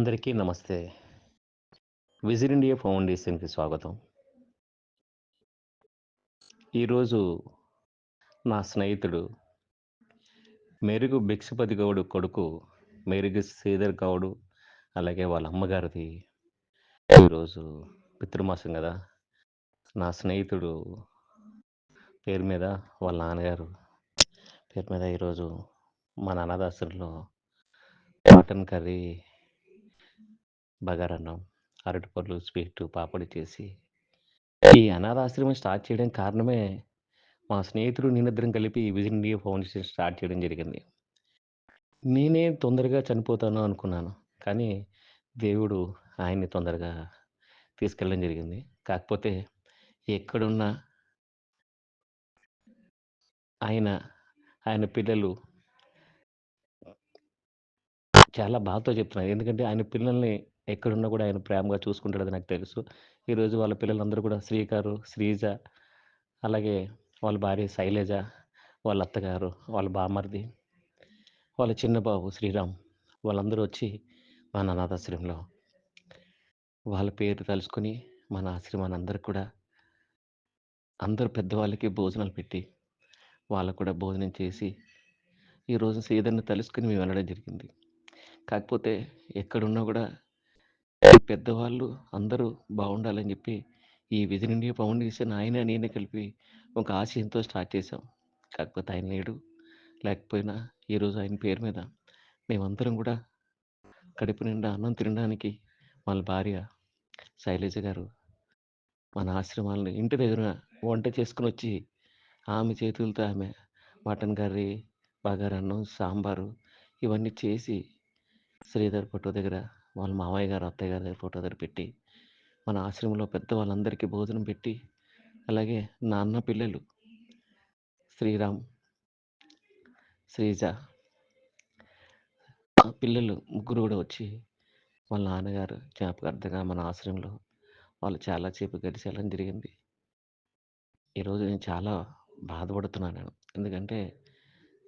అందరికీ నమస్తే. Whistle India ఫౌండేషన్‌కి స్వాగతం. ఈరోజు నా స్నేహితుడు మెరుగు భిక్షపతి గౌడు కొడుకు మెరుగు శ్రీధర్ గౌడు, అలాగే వాళ్ళ అమ్మగారిది ఈరోజు పితృమాసం గదా! నా స్నేహితుడు పేరు మీద వాళ్ళ నాన్నగారు పేరు మీద ఈరోజు మన అనాథాశ్రమంలో మటన్ కర్రీ, బగారన్నం, అరటిపళ్ళు, స్వీటు, పాపడి చేసి ఈ అనాథాశ్రమం స్టార్ట్ చేయడానికి కారణమే మా స్నేహితుడు నేనిద్దరం కలిపి ఈ విజన్ ఇండియా ఫౌండేషన్ స్టార్ట్ చేయడం జరిగింది. నేనే తొందరగా చనిపోతాను అనుకున్నాను. కానీ దేవుడు ఆయన్ని తొందరగా తీసుకెళ్ళడం జరిగింది. కాకపోతే ఎక్కడున్నా ఆయన, ఆయన పిల్లలు చాలా బాధతో చెప్తున్నారు. ఎందుకంటే ఆయన పిల్లల్ని ఎక్కడున్నా కూడా ఆయన ప్రేమగా చూసుకుంటాడని నాకు తెలుసు. ఈరోజు వాళ్ళ పిల్లలందరూ కూడా శ్రీకారు, శ్రీజ, అలాగే వాళ్ళ భార్య శైలజ, వాళ్ళ అత్తగారు, వాళ్ళ బామర్ది, వాళ్ళ చిన్న బాబు శ్రీరామ్ వాళ్ళందరూ వచ్చి మన అనాథాశ్రమంలో వాళ్ళ పేరు తలుచుకొని మన ఆశ్రమాన్ని అందరికి కూడా అందరు పెద్దవాళ్ళకి భోజనాలు పెట్టి వాళ్ళకు కూడా భోజనం చేసి ఈరోజు శ్రీధర్ని తలుసుకొని మేము వెళ్ళడం జరిగింది. కాకపోతే ఎక్కడున్నా కూడా ఈ పెద్దవాళ్ళు అందరూ బాగుండాలని చెప్పి ఈ విజన్ ఇండియా ఫౌండేషన్ ఆయన నేనే కలిపి ఒక ఆశయంతో స్టార్ట్ చేశాం. కాకపోతే ఆయన లేడు. లేకపోయినా ఈరోజు ఆయన పేరు మీద మేమందరం కూడా కడుపు నిండా అన్నం తినడానికి వాళ్ళ భార్య శైలజ గారు మన ఆశ్రమాలని ఇంటి దగ్గర వంట చేసుకుని వచ్చి ఆమె చేతులతో ఆమె మటన్ కర్రీ, బగారన్నం, సాంబారు ఇవన్నీ చేసి శ్రీధర్ ఫోటో దగ్గర వాళ్ళ మామయ్య గారు, అత్తయ్య గారి దగ్గర ఫోటో దగ్గర పెట్టి మన ఆశ్రమంలో పెద్ద వాళ్ళందరికీ భోజనం పెట్టి, అలాగే నా అన్న పిల్లలు శ్రీరామ్, శ్రీజ ఆ పిల్లలు ముగ్గురు కూడా వచ్చి వాళ్ళ నాన్నగారు జ్ఞాపకార్థంగా మన ఆశ్రమంలో వాళ్ళు చాలా సేపు కలిసి వెళ్ళడం జరిగింది. ఈరోజు నేను చాలా బాధపడుతున్నాను. ఎందుకంటే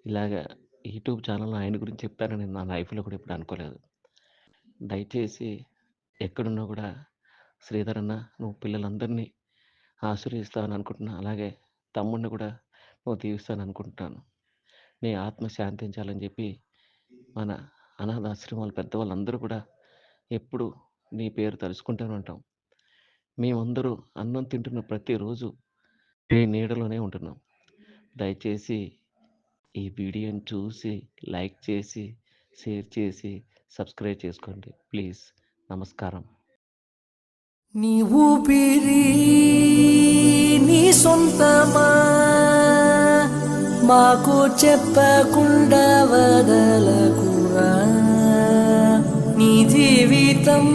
ఇలాగ యూట్యూబ్ ఛానల్‌లో ఆయన గురించి చెప్తానని నా లైఫ్‌లో కూడా ఎప్పుడు అనుకోలేదు. దయచేసి ఎక్కడున్నా కూడా శ్రీధర్ అన్న నువ్వు పిల్లలందరినీ ఆశీర్వదిస్తావని అనుకుంటున్నా. అలాగే తమ్ముడిని కూడా నువ్వు దీవిస్తావని అనుకుంటున్నాను. నీ ఆత్మ శాంతించాలని చెప్పి మన అనాథాశ్రమాల పెద్దవాళ్ళందరూ కూడా ఎప్పుడు నీ పేరు తలుచుకుంటూనే ఉంటాం. మేమందరూ అన్నం తింటున్న ప్రతిరోజు నీ నీడలోనే ఉంటున్నాం. దయచేసి ఈ వీడియోని చూసి లైక్ చేసి, షేర్ చేసి, సబ్స్క్రైబ్ చేసుకోండి ప్లీజ్. నమస్కారం. నీ ఊపిరి నీ సొంతమా, మాకు చెప్పకుండా వదలకురా. నీ జీవితం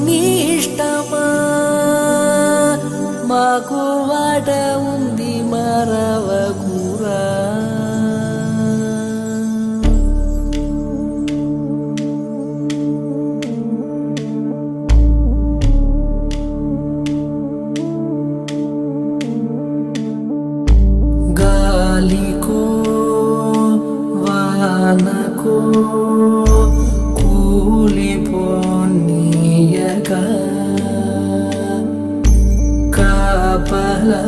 నీ ఇష్టమా, మాకు వాట ఉంది మరవకురా. గాలికో వానకో కూలిపోనీయక కాపలా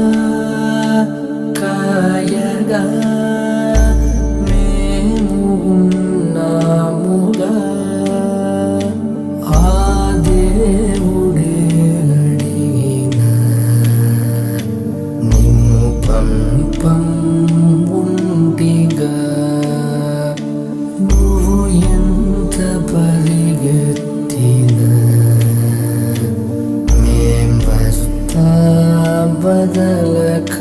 కాయగా మేము ఉన్నాముగా. ఆ దేవుడే అడిగిన నిన్ను పంపం ఉంటిగా. నువ్వు ఎంత పరిగెత్తినా మేం వస్తా బదలక.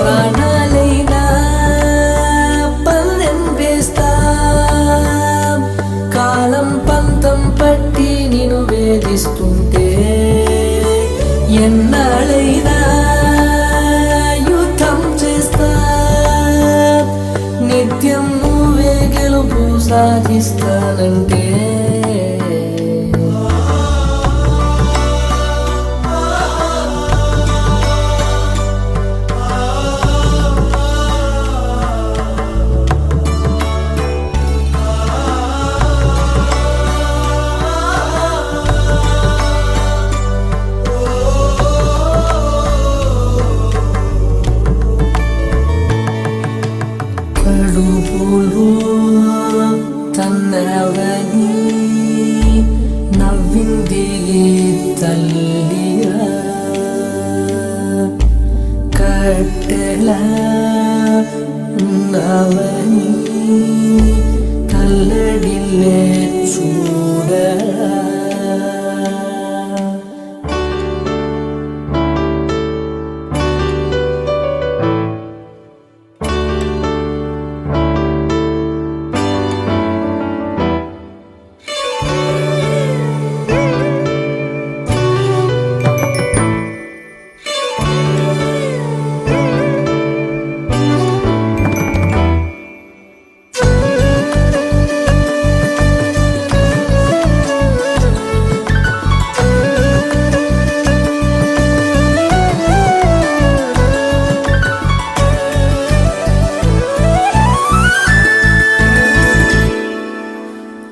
ప్రాణాలైనా పందెం వేస్తా, కాలం పంతం పట్టి నిన్ను వేధిస్తుంటే ఎన్నాళ్ళైనా యుద్ధం చేస్తా, నిత్యం నువ్వే గెలుపు సాధిస్తానంటే కడుపులో తన్నవని నవ్వింది తల్లిరా, కట్టెలా ఉన్నవని కల్లడిల్లే చూడరా.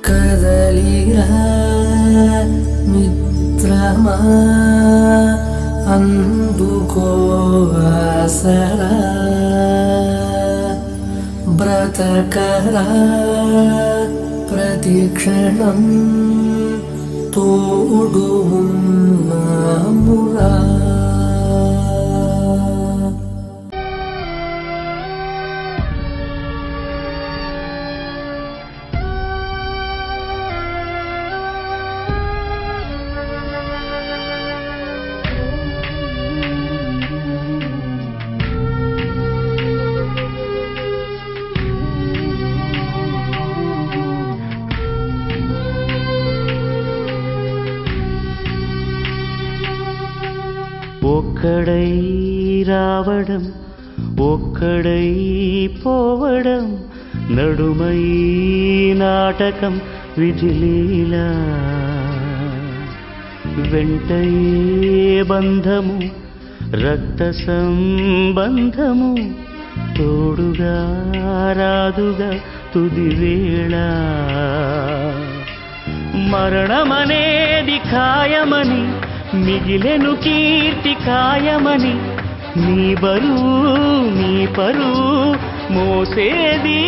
కదలిరా మిత్రమా అందుకో ఆసరా, బ్రతకరా ప్రతిక్షణం తోడు ఉన్నామురా. ఒక్కడై రావడం ఒక్కడై పోవడం నడుమై నాటకం విధిలీలా, వెంటయే బంధము రక్త సంబంధము తోడుగా రాదుగా తుదివేళ, మరణమనేది ఖాయమని మిగిలెను కీర్తి కాయమని నీ బరువు నీ పరువు మోసేది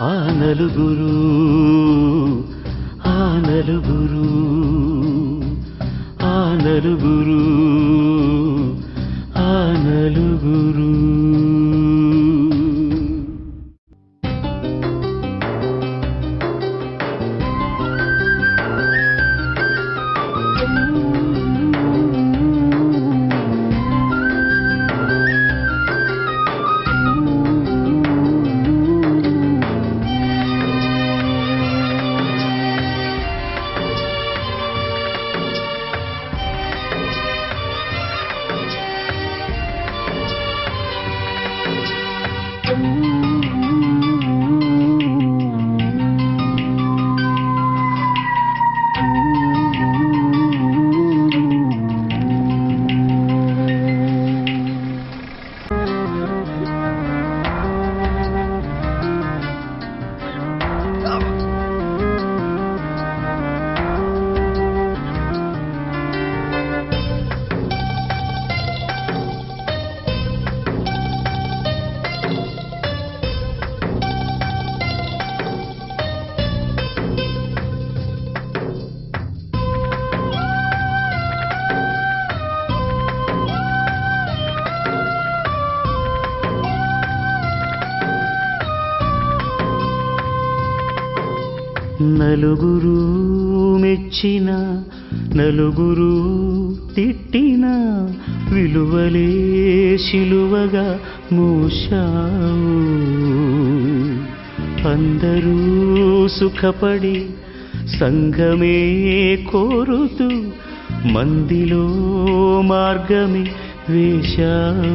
ఆ నలుగురు ఆ నలుగురు ఆ నలుగురు ఆ నలుగురు. నలుగురు మెచ్చిన నలుగురు తిట్టిన విలువలే శిలువగా మోశావు. అందరూ సుఖపడి సంఘమే కోరుతూ మందిలో మార్గమే వేశావు.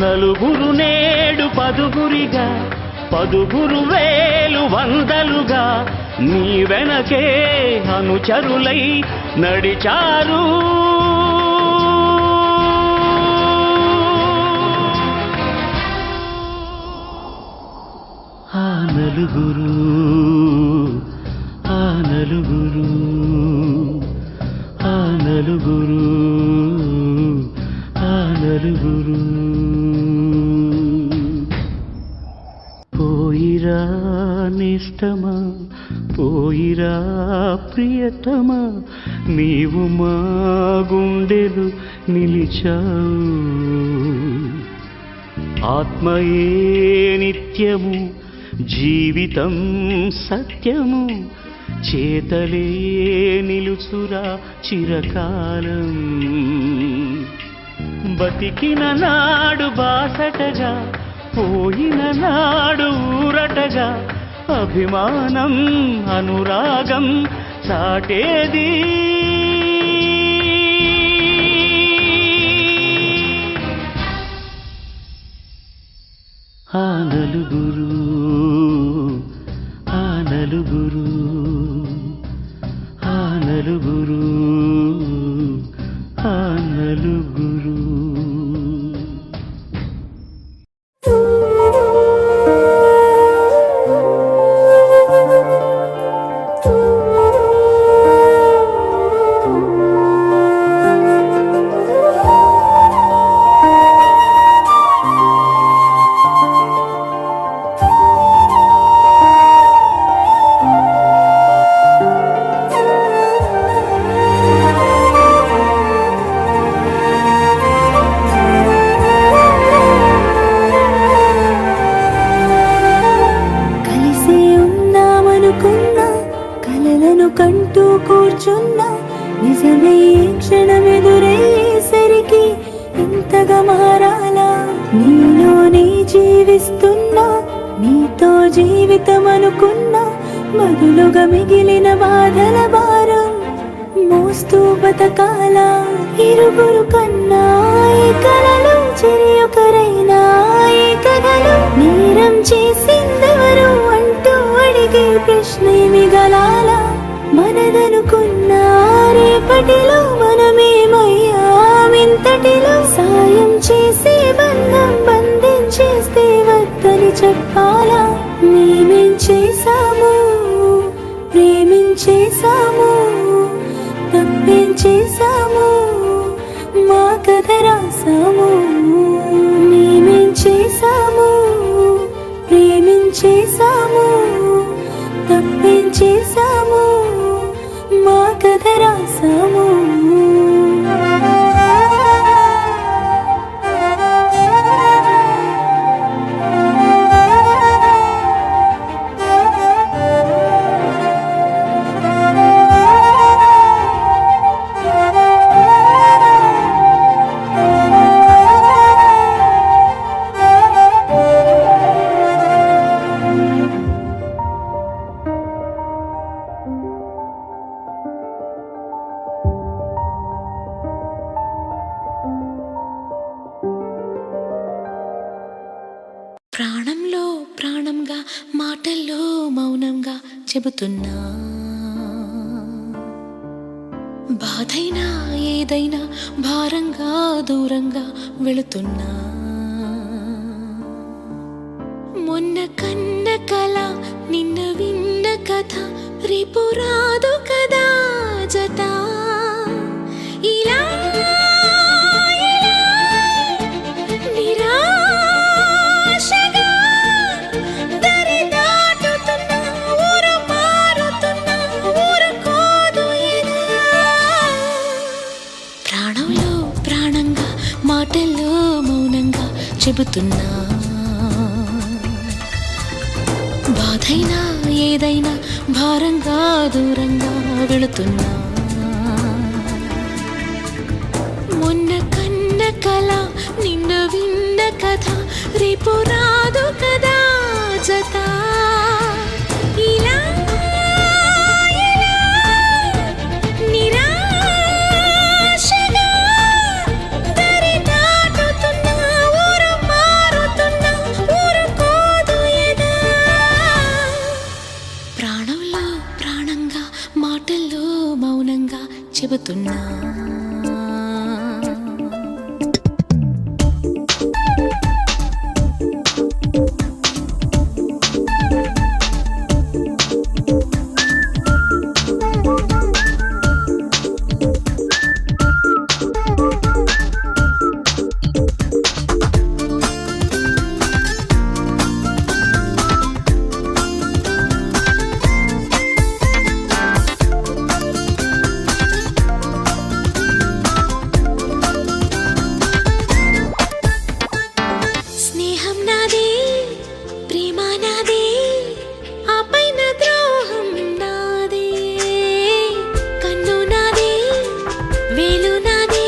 నలుగురు నేడు పదుగురిగా, పదుగురు వేలు వందలుగా నీ వెనకే అనుచరులై నడిచారు. ఆ నలుగురు, ఆ నలుగురు, ఆ నలుగురు, ఆ నలుగురు. పోయిరా నిష్టమా, పోయిరా ప్రియతమా, నీవు మా గుండెలు నిలిచావు. ఆత్మయే నిత్యము, జీవితం సత్యము, చేతలే నిలుచురా చిరకాలం. బతికిన నాడు బాసటగా, పోయిన నాడు ఊరటగా, అభిమానం అనురాగం చాటేది. ఆ నలుగురు, ఆ నలుగురు, ఆ నలుగురు, ఆ నలుగురు. కంటూ కూర్చున్నా నిజమే క్షణమెదురయ్యేసరికి ఇంతగా మారాలా? నీలోనే జీవిస్తున్నా, నీతో జీవితం అనుకున్నా, బదులుగా మిగిలిన బాధల భారం మోస్తూ బతకాలా? ఇరుగురు కన్నా ఈ కలలు, చెరి ఒకరైనా ఈ కథలు, నేరం చేసిందెవరు అంటూ అడిగే ప్రశ్నే మిగలాలా? మనదనుకున్న రేపటిలో మనమేమయ్యామింతటిలో, సాయం చేసే బంధం బంధించేస్తే వద్దని చెప్పాలా? మేమేం చేశాము, ప్రేమించేశాము, తప్పేం చేశాము, మా కథ రాసాము. మేమేం చేశాము, ప్రేమించేశాము, తప్పేం చేశాము, మా కథ రాసాము. ప్రాణంలో ప్రాణంగా, మాటల్లో మౌనంగా చెబుతున్నా, బాధైనా ఏదైనా భారంగా దూరంగా వెళుతున్నా. మొన్న కన్న కల, నిన్న విన్న కథ, రేపు రాదు కదా జత. ఇలా మాటల్లో మౌనంగా చెబుతున్నా, బాధైనా ఏదైనా భారంగా దూరంగా వెళుతున్నా. మొన్న కన్న కల నిన్న విన్న కథ రేపు రాదు కదా జత. ఇలా నిరాశగా దరి దాటుతున్నా, ఊరు మారుతున్నా, ఊరుకోదు ఎదా. ప్రాణంలో ప్రాణంగా మాటల్లో మౌనంగా చెబుతున్నా. స్నేహం నాదే, ప్రేమ నాదే, ఆ పైన ద్రోహం నాదే. కన్ను నాదే, వేలు నాదే,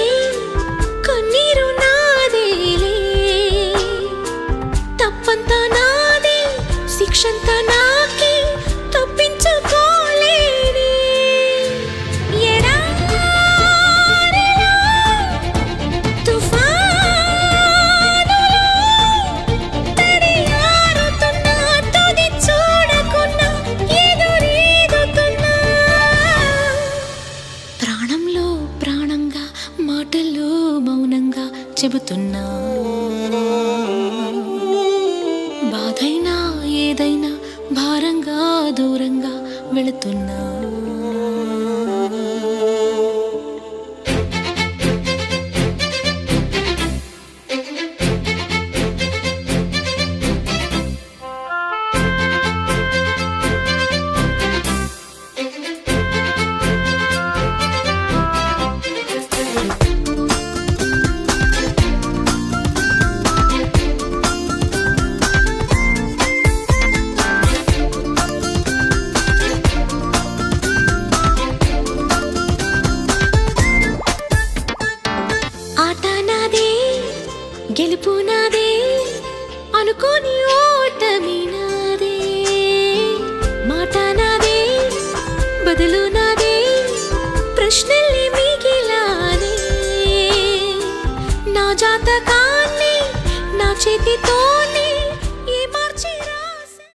కన్నీరు నాదేలే. తప్పంతా నాదే, శిక్షంతా నాకే, తప్పించుకోలేనే. ఎడారిలో తుఫానులో తడియారుతున్నా, తుది చూడకున్నా, ఎదురీదుతున్నా. ప్రాణంలో ప్రాణంగా మాటల్లో మౌనంగా చెబుతున్నా. బాధైనా ఏదైనా భారంగా దూరంగా వెళుతున్నా. ఆట నాదే, గెలుపు నాదే, అనుకోని ఓటమి నాదే. మాట నాదే, బదులు నాదే, ప్రశ్నల్ని మిగిలానే. నా జాతకాన్ని నా చేతితో